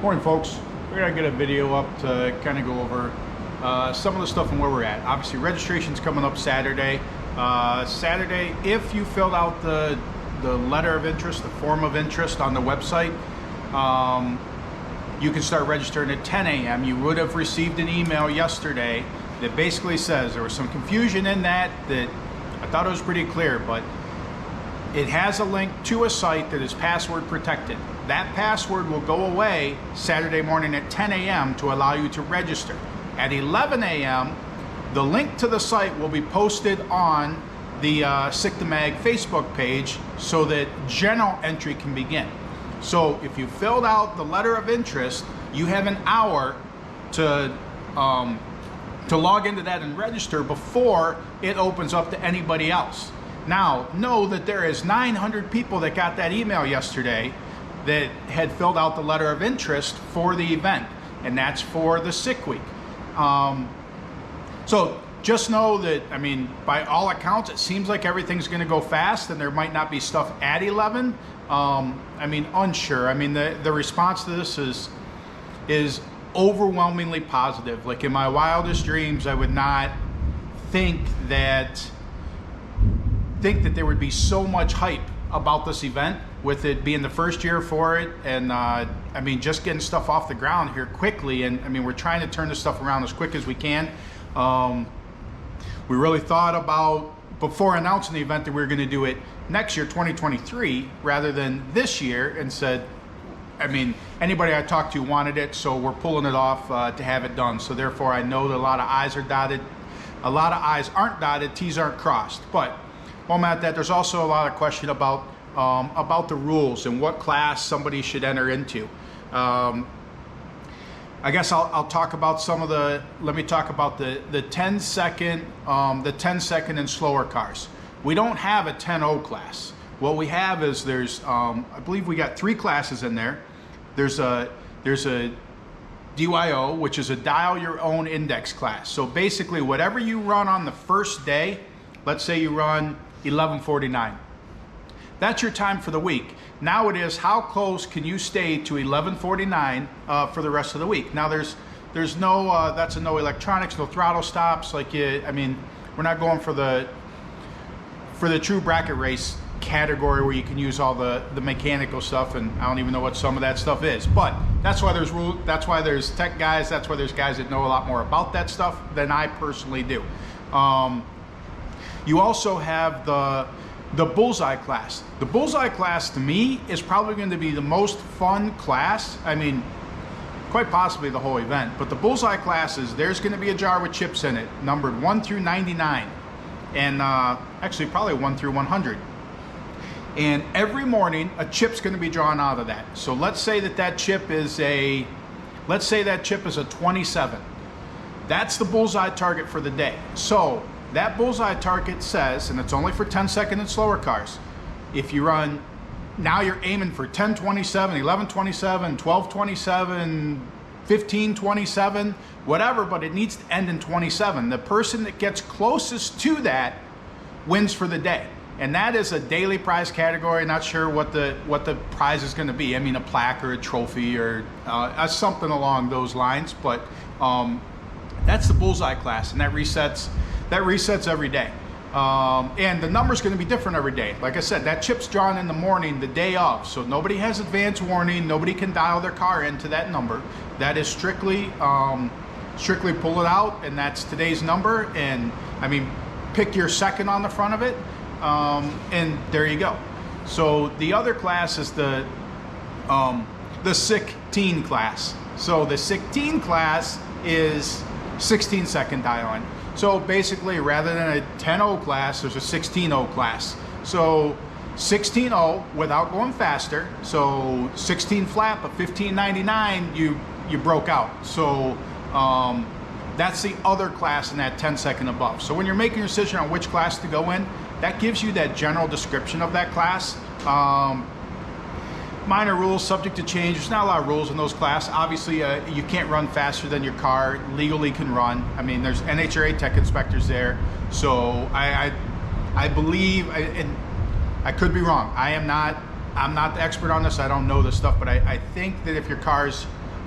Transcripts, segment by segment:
Morning, folks. We're gonna get a video up to kind of go over some of the stuff and where we're at. Obviously, registration's coming up Saturday. Saturday, if you filled out the letter of interest, the form of interest on the website, you can start registering at 10 a.m. You would have received an email yesterday that basically says there was some confusion in that I thought it was pretty clear, but it has a link to a site that is password protected. That password will go away Saturday morning at 10 a.m. to allow you to register. At 11 a.m., the link to the site will be posted on the Sick to Mag Facebook page so that general entry can begin. So if you filled out the letter of interest, you have an hour to log into that and register before it opens up to anybody else. Now, know that there is 900 people that got that email yesterday that had filled out the letter of interest for the event, and that's for the Sick Week. So just know that, I mean, by all accounts, it seems like everything's gonna go fast and there might not be stuff at 11. I mean, unsure. I mean, the response to this is overwhelmingly positive. Like in my wildest dreams, I would not think that there would be so much hype about this event, with it being the first year for it, and I mean, just getting stuff off the ground here quickly. And I mean, we're trying to turn this stuff around as quick as we can. We really thought about, before announcing the event, that we were going to do it next year, 2023, rather than this year, and said, I mean, anybody I talked to wanted it, so we're pulling it off to have it done. So therefore, I know that a lot of I's are dotted, a lot of I's aren't dotted, T's aren't crossed. But while I'm at that, there's also a lot of question about the rules and what class somebody should enter into. I guess I'll talk about let me talk about the 10 second and slower cars. We don't have a 10-0 class. What we have is I believe we got 3 classes in there. There's a DYO, which is a dial your own index class. So basically, whatever you run on the first day, let's say you run 11:49. That's your time for the week. Now it is, how close can you stay to 11:49 for the rest of the week? Now there's no that's a no electronics, no throttle stops. Like I mean, we're not going for the true bracket race category where you can use all the mechanical stuff, and I don't even know what some of that stuff is. But that's why there's rules. That's why there's tech guys. That's why there's guys that know a lot more about that stuff than I personally do. You also have the bullseye class. The bullseye class, to me, is probably going to be the most fun class. I mean, quite possibly the whole event. But the bullseye class is, there's going to be a jar with chips in it, numbered 1 through 99, and actually probably 1 through 100. And every morning, a chip's going to be drawn out of that. So let's say that chip is a 27. That's the bullseye target for the day. So that bullseye target says, and it's only for 10 second and slower cars, if you run, now you're aiming for 10:27, 11:27, 12:27, 15:27, whatever, but it needs to end in 27. The person that gets closest to that wins for the day. And that is a daily prize category. Not sure what the prize is going to be. I mean, a plaque or a trophy or something along those lines. But that's the bullseye class, and that resets every day. And the number's going to be different every day. Like I said, that chip's drawn in the morning, the day of. So nobody has advance warning. Nobody can dial their car into that number. That is strictly pull it out, and that's today's number. And I mean, pick your second on the front of it. And there you go. So the other class is the Sick Teen class. So the Sick Teen class is 16 second dialing. So basically, rather than a 10-0 class, there's a 16-0 class. So 16-0 without going faster. So 16 flap, a 15.99, you broke out. So that's the other class in that 10 second above. So when you're making your decision on which class to go in, that gives you that general description of that class. Minor rules, subject to change. There's not a lot of rules in those classes. Obviously, you can't run faster than your car legally can run. I mean, there's NHRA tech inspectors there. So I believe, and I could be wrong. I'm not the expert on this. I don't know this stuff, but I think that if your car's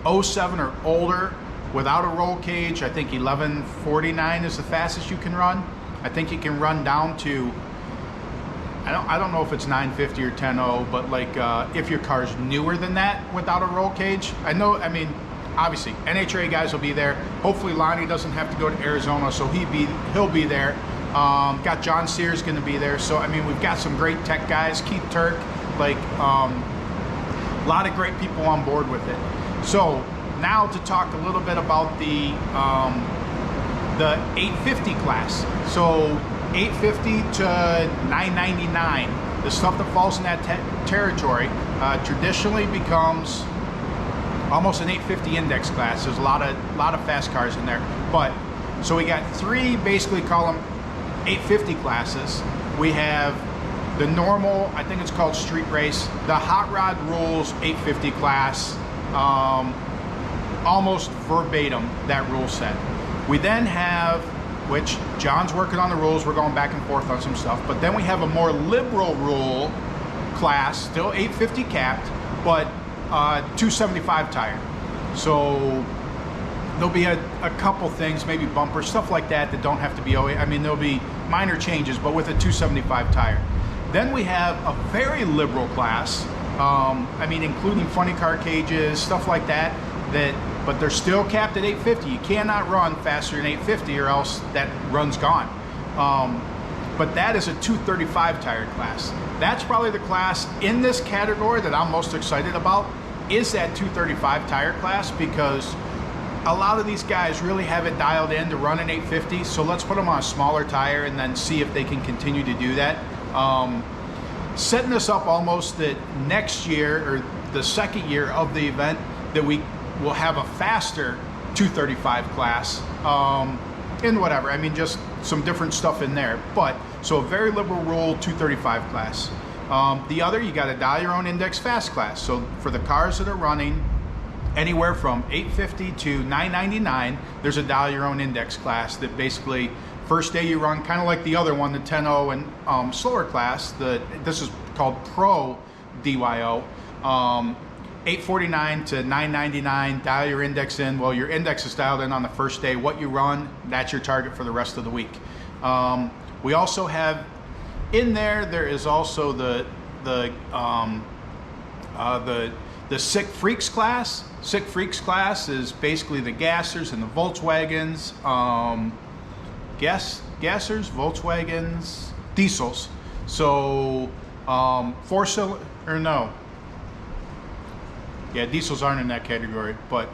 '07 or older without a roll cage, I think 1149 is the fastest you can run. I think you can run down to, I don't know if it's 950 or 10.0, but like if your car's newer than that without a roll cage. I mean, obviously NHRA guys will be there. Hopefully Lonnie doesn't have to go to Arizona, so he'll be there. Got John Sears going to be there. So I mean, we've got some great tech guys, Keith Turk, like a lot of great people on board with it. So now to talk a little bit about the 850 class. So 850 to 999, the stuff that falls in that territory traditionally becomes almost an 850 index class. There's a lot of fast cars in there, but so we got three, basically call them 850 classes. We have the normal, I think it's called street race, the Hot Rod Rules 850 class, almost verbatim that rule set. We then have, which John's working on the rules, we're going back and forth on some stuff, but then we have a more liberal rule class, still 850 capped, but 275 tire. So there'll be a couple things, maybe bumpers, stuff like that don't have to be OE. I mean, there'll be minor changes, but with a 275 tire. Then we have a very liberal class, I mean, including funny car cages, stuff like that, but they're still capped at 850. You cannot run faster than 850 or else that run's gone. But that is a 235 tire class. That's probably the class in this category that I'm most excited about, is that 235 tire class, because a lot of these guys really have it dialed in to run an 850. So let's put them on a smaller tire and then see if they can continue to do that. Setting us up almost that next year, or the second year of the event, that we will have a faster 235 class, in whatever, I mean, just some different stuff in there. But so a very liberal rule 235 class. The other, you got to dial your own index fast class. So for the cars that are running anywhere from 850 to 999, there's a dial your own index class that basically first day you run, kind of like the other one, the 10.0 and slower class. This is called Pro DYO. 849 to 999, dial your index in. Well, your index is dialed in on the first day. What you run, that's your target for the rest of the week. We also have in there is also the Sick Freaks class. Sick Freaks class is basically the gassers and the Volkswagens, gassers, Volkswagens, diesels. So diesels aren't in that category, but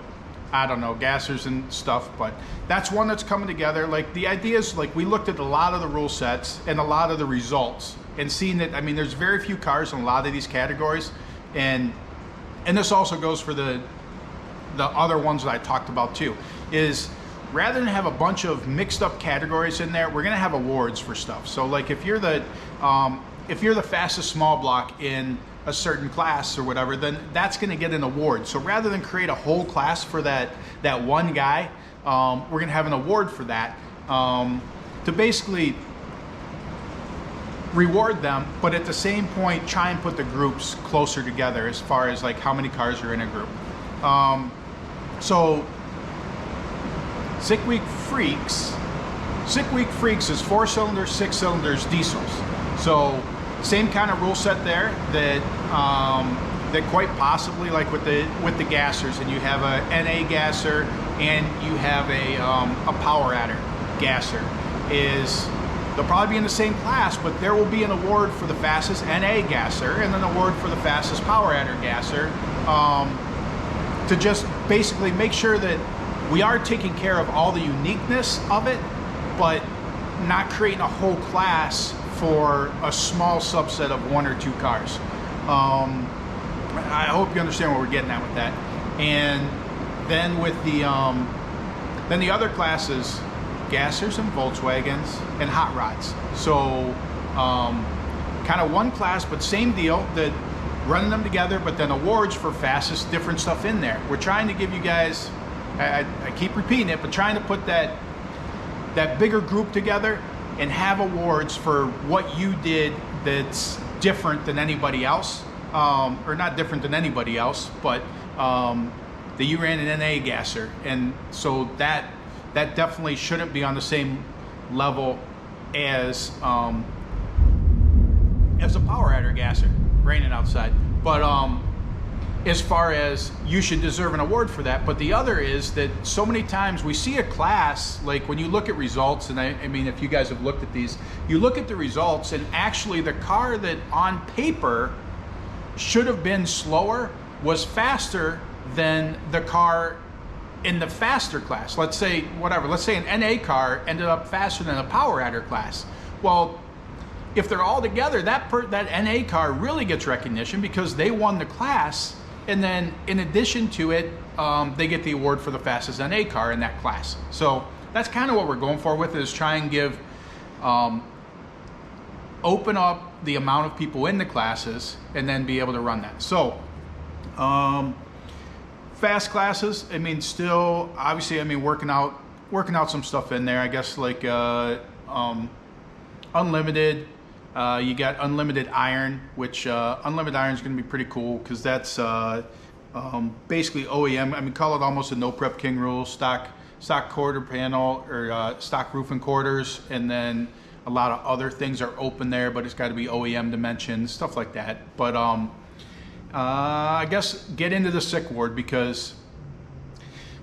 I don't know, gassers and stuff. But that's one that's coming together. Like, the idea is, like, we looked at a lot of the rule sets and a lot of the results and seen that, I mean, there's very few cars in a lot of these categories, and this also goes for the other ones that I talked about too, is rather than have a bunch of mixed up categories in there, we're gonna have awards for stuff. So like if you're the fastest small block in a certain class or whatever, then that's gonna get an award. So rather than create a whole class for that one guy, we're gonna have an award for that, to basically reward them, but at the same point try and put the groups closer together as far as like how many cars are in a group. So Sick Week Freaks is 4 cylinders, 6 cylinders, diesels. So same kind of rule set there, that quite possibly, like with the gassers, and you have a NA gasser and you have a power adder gasser, they'll probably be in the same class, but there will be an award for the fastest NA gasser and an award for the fastest power adder gasser, to just basically make sure that we are taking care of all the uniqueness of it, but not creating a whole class for a small subset of 1 or 2 cars. I hope you understand what we're getting at with that. And then with the other classes, gassers and Volkswagens and hot rods. So kind of one class, but same deal, that running them together, but then awards for fastest, different stuff in there. We're trying to give you guys, I keep repeating it, but trying to put that bigger group together and have awards for what you did that's different than anybody else, or not different than anybody else, but that you ran an NA gasser, and so that definitely shouldn't be on the same level as a power adder gasser raining outside. But as far as you should deserve an award for that. But the other is that so many times we see a class, like when you look at results, and I mean, if you guys have looked at these, you look at the results, and actually the car that on paper should have been slower was faster than the car in the faster class. Let's say an NA car ended up faster than a power adder class. Well, if they're all together, that NA car really gets recognition because they won the class, and then in addition to it, they get the award for the fastest NA car in that class. So that's kind of what we're going for with it, is try and give, open up the amount of people in the classes and then be able to run that. So fast classes, I mean, still, obviously, I mean, working out some stuff in there, I guess, like unlimited. You got unlimited iron, which unlimited iron is going to be pretty cool because that's basically OEM. I mean, call it almost a no prep king rule, stock quarter panel or stock roofing quarters, and then a lot of other things are open there, but it's got to be OEM dimensions, stuff like that. But I guess get into the sick ward, because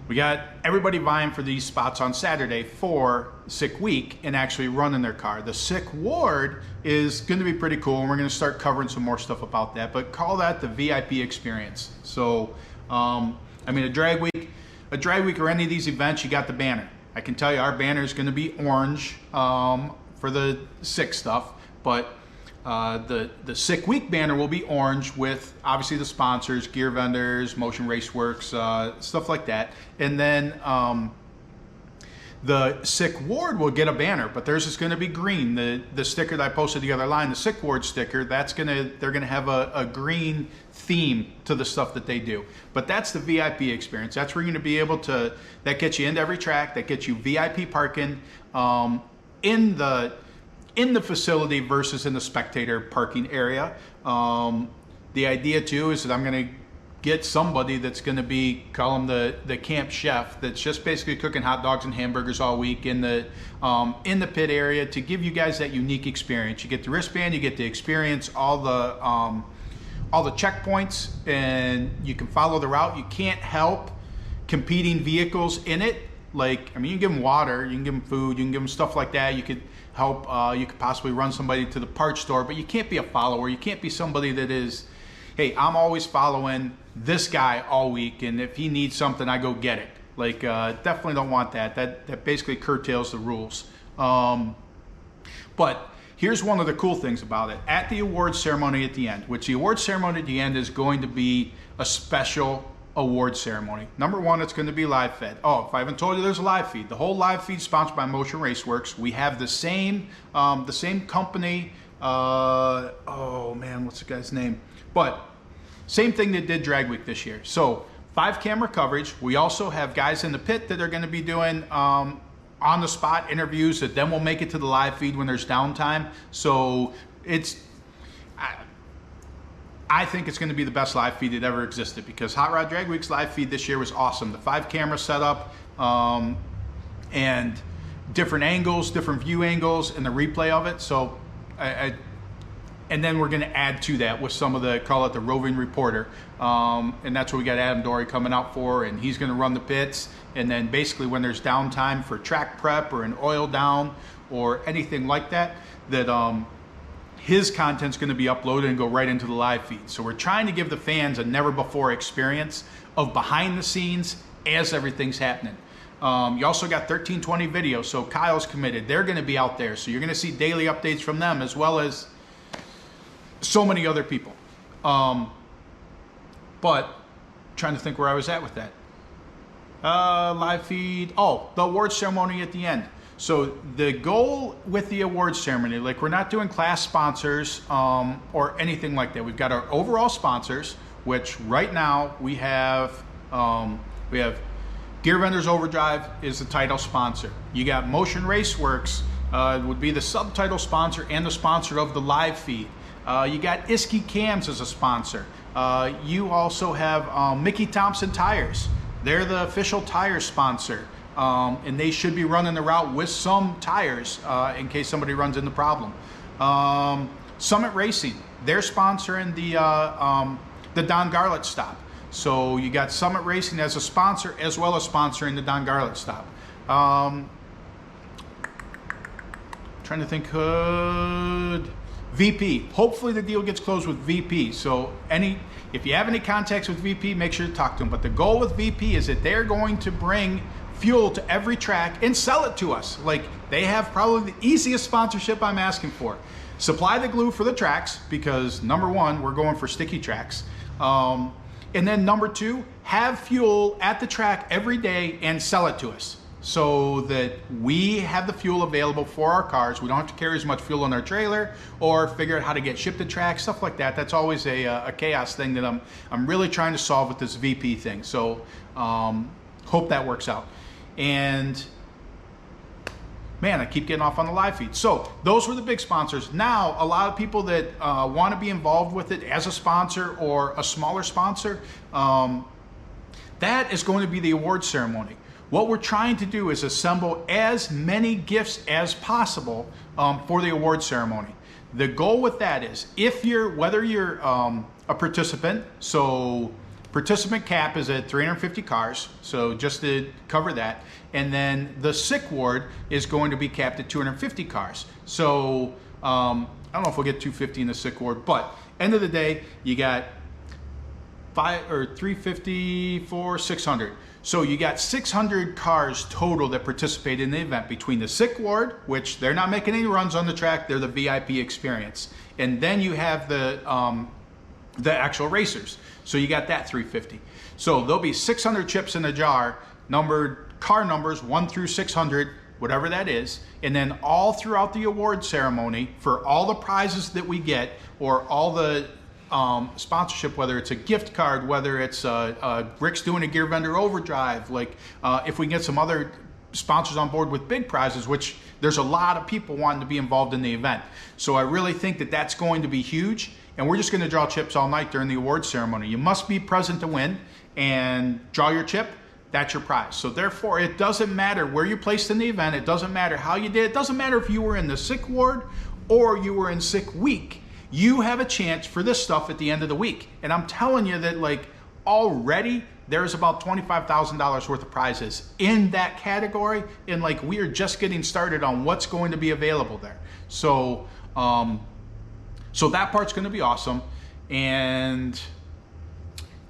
we got everybody vying for these spots on Saturday for sick week and actually running their car. The sick ward is going to be pretty cool, and we're going to start covering some more stuff about that, but call that the VIP experience. So, I mean, a drag week or any of these events, you got the banner. I can tell you our banner is going to be orange for the sick stuff, but the sick week banner will be orange with obviously the sponsors, gear vendors, Motion Raceworks, stuff like that. And then the sick ward will get a banner, but theirs is going to be green. The sticker that I posted the other line, the sick ward sticker, they're gonna have a green theme to the stuff that they do. But that's the VIP experience. That's where you're gonna be able to, that gets you into every track, that gets you VIP parking in the facility versus in the spectator parking area. The idea too is that I'm going to get somebody that's going to be, call him the camp chef, that's just basically cooking hot dogs and hamburgers all week in the pit area to give you guys that unique experience. You get the wristband, you get to experience all the checkpoints, and you can follow the route. You can't help competing vehicles in it. Like, I mean, you can give them water, you can give them food, you can give them stuff like that. You could help, you could possibly run somebody to the parts store, but you can't be a follower. You can't be somebody that is, hey, I'm always following this guy all week, and if he needs something, I go get it. Like, definitely don't want that. That basically curtails the rules. But here's one of the cool things about it. At the awards ceremony at the end, which the awards ceremony at the end is going to be a special award ceremony. Number one, it's going to be live fed. Oh, if I haven't told you, there's a live feed. The whole live feed sponsored by Motion Raceworks. We have the same company. Oh man, what's the guy's name? But same thing that did Drag Week this year. So 5 camera coverage. We also have guys in the pit that are going to be doing on the spot interviews that then will make it to the live feed when there's downtime. So it's, I think it's going to be the best live feed that ever existed, because Hot Rod Drag Week's live feed this year was awesome. The 5 camera setup and different angles, different view angles, and the replay of it. So, and then we're going to add to that with some of the, call it the roving reporter. And that's what we got Adam Dory coming out for, and he's going to run the pits. And then basically when there's downtime for track prep or an oil down or anything like that, his content's going to be uploaded and go right into the live feed. So we're trying to give the fans a never before experience of behind the scenes as everything's happening. You also got 1320 video, so Kyle's committed. They're going to be out there, so you're going to see daily updates from them as well as so many other people. But trying to think where I was at with that. Live feed. Oh, the awards ceremony at the end. So the goal with the awards ceremony, like, we're not doing class sponsors or anything like that. We've got our overall sponsors, which right now we have Gear Vendors Overdrive is the title sponsor. You got Motion Raceworks would be the subtitle sponsor and the sponsor of the live feed. You got Iski Cams as a sponsor. You also have Mickey Thompson Tires. They're the official tire sponsor, and they should be running the route with some tires in case somebody runs into problem. Summit Racing, they're sponsoring the Don Garlits stop. So you got Summit Racing as a sponsor as well as sponsoring the Don Garlits stop. Trying to think, VP. Hopefully the deal gets closed with VP. So if you have any contacts with VP, make sure to talk to them. But the goal with VP is that they're going to bring fuel to every track and sell it to us. Like, they have probably the easiest sponsorship I'm asking for. Supply the glue for the tracks, because number one, we're going for sticky tracks. And then number two, have fuel at the track every day and sell it to us, so that we have the fuel available for our cars. We don't have to carry as much fuel in our trailer or figure out how to get shipped to track, stuff like that. That's always a chaos thing that I'm really trying to solve with this VP thing. So hope that works out. And man, I keep getting off on the live feed. So those were the big sponsors. Now, a lot of people that want to be involved with it as a sponsor or a smaller sponsor, that is going to be the award ceremony. What we're trying to do is assemble as many gifts as possible for the award ceremony. The goal with that is, whether you're a participant, so participant cap is at 350 cars, so just to cover that. And then the sick ward is going to be capped at 250 cars. So I don't know if we'll get 250 in the sick ward, but end of the day, you got 350, 400, 600. So you got 600 cars total that participate in the event between the sick ward, which they're not making any runs on the track, they're the VIP experience. And then you have the actual racers. So you got that 350. So there'll be 600 chips in a jar, numbered car numbers 1 through 600, whatever that is. And then all throughout the award ceremony, for all the prizes that we get, or all the sponsorship, whether it's a gift card, whether it's Rick's doing a Gear Vendor Overdrive, like if we get some other sponsors on board with big prizes, which there's a lot of people wanting to be involved in the event. So I really think that that's going to be huge. And we're just going to draw chips all night during the award ceremony. You must be present to win, and draw your chip. That's your prize. So therefore, it doesn't matter where you placed in the event. It doesn't matter how you did. It doesn't matter if you were in the sick ward or you were in sick week. You have a chance for this stuff at the end of the week. And I'm telling you that, like, already there's about $25,000 worth of prizes in that category. And like, we are just getting started on what's going to be available there. So, so that part's going to be awesome. And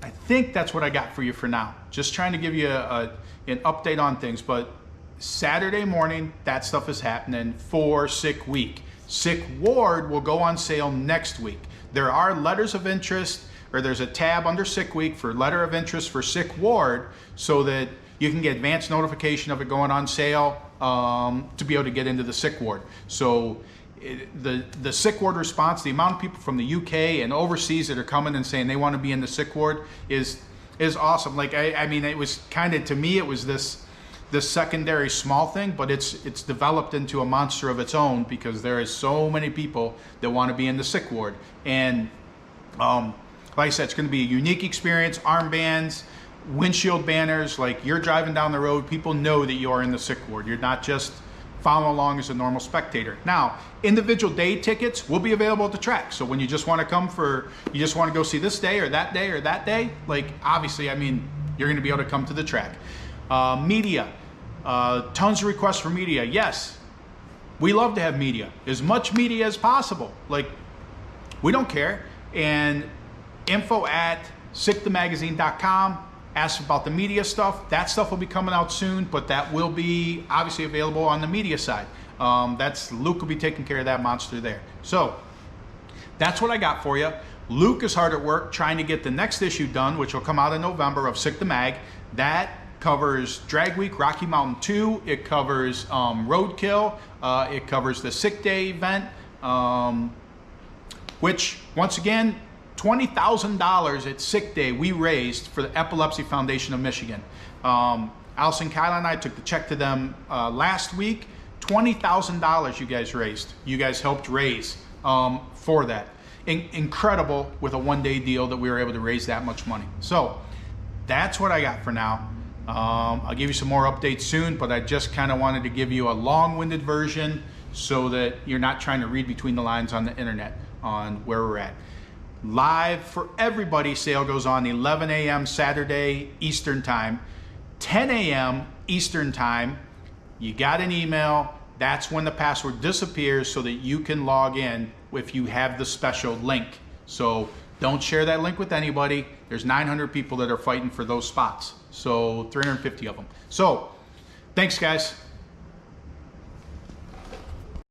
I think that's what I got for you for now. Just trying to give you an update on things. But Saturday morning, that stuff is happening for sick week. Sick ward will go on sale next week. There are letters of interest, or there's a tab under sick week for letter of interest for sick ward, so that you can get advance notification of it going on sale to be able to get into the sick ward. So the sick ward response, the amount of people from the UK and overseas that are coming and saying they want to be in the sick ward is awesome. Like, I mean, it was kind of, to me, it was this secondary small thing, but it's developed into a monster of its own, because there is so many people that want to be in the sick ward. And like I said, it's going to be a unique experience. Armbands, windshield banners, like, you're driving down the road, people know that you are in the sick ward. You're not just following along as a normal spectator. Now, individual day tickets will be available at the track. So when you just want to come you just want to go see this day or that day or that day, like, obviously, I mean, you're going to be able to come to the track. Media, tons of requests for media. Yes, we love to have media, as much media as possible. Like, we don't care. And info@sickthemagazine.com. Ask about the media stuff. That stuff will be coming out soon, but that will be obviously available on the media side. Luke will be taking care of that monster there. So that's what I got for you. Luke is hard at work trying to get the next issue done, which will come out in November, of Sick the Mag. That covers Drag Week, Rocky Mountain 2. It covers Roadkill. It covers the Sick Day event, which, once again, $20,000 at Sick Day we raised for the Epilepsy Foundation of Michigan. Allison, Kyla, and I took the check to them last week. $20,000 you guys raised. You guys helped raise for that. Incredible, with a one-day deal, that we were able to raise that much money. So that's what I got for now. I'll give you some more updates soon, but I just kind of wanted to give you a long-winded version so that you're not trying to read between the lines on the internet on where we're at. Live for everybody, sale goes on 11 a.m. Saturday Eastern Time, 10 a.m. Eastern Time. You got an email. That's when the password disappears so that you can log in if you have the special link. So don't share that link with anybody. There's 900 people that are fighting for those spots. So 350 of them. So thanks, guys.